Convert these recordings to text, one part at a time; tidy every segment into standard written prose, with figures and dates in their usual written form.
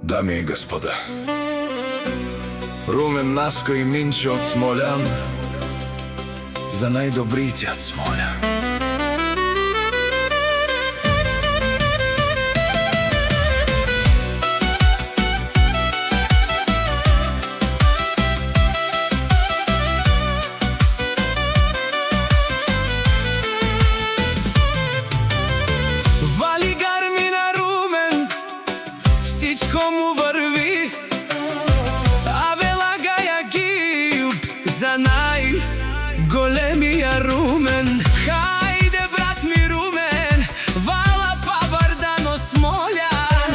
Дами и господа, Румен, Наско и Минчо од Смољан за најдобрите од Смољан. Всичко му върви, а велага ја ги за најголемија Румен. Хајде брат ми Румен, вала па бардано Смољан.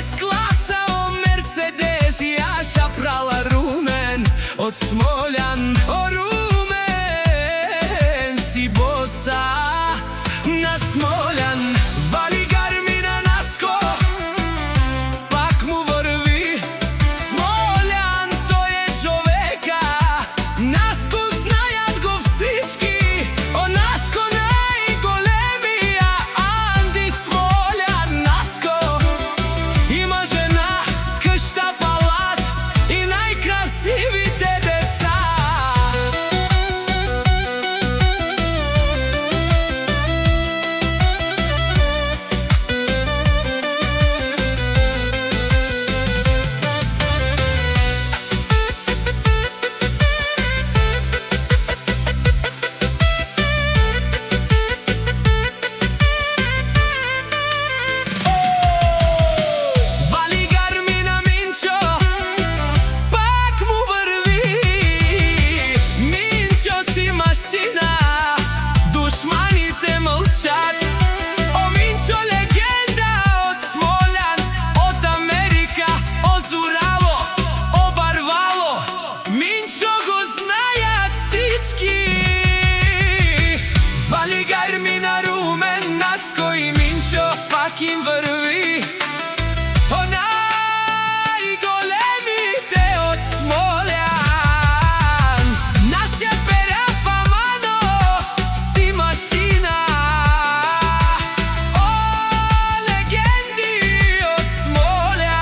С-класа о Мерцедес ја шапрала Румен од Смољан. О Румен си боса на Смољан. Вали гармина Наско, душманите мълчат. О Минчо легенда од Смољан, од Америка, озурало, обарвало. Минчо го знајат всички. Вали гармина Румен, Наско и Минчо пак им върви. О најголемите од Смољан. Нашиот Пераф Амано си машина. О легенди од Смољан.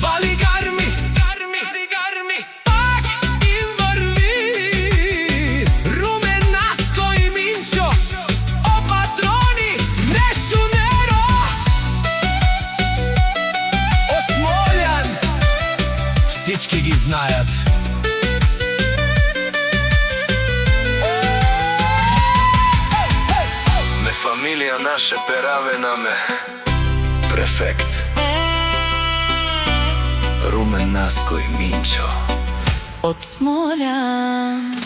Вали гарми, пак им върви. Румен, Наско и Минчо, о патрони, не шунеро. О Смољан всички ги знаят. Ме фамилија наше пераве наме префект. Румен, Наско и Минчо од Смољан.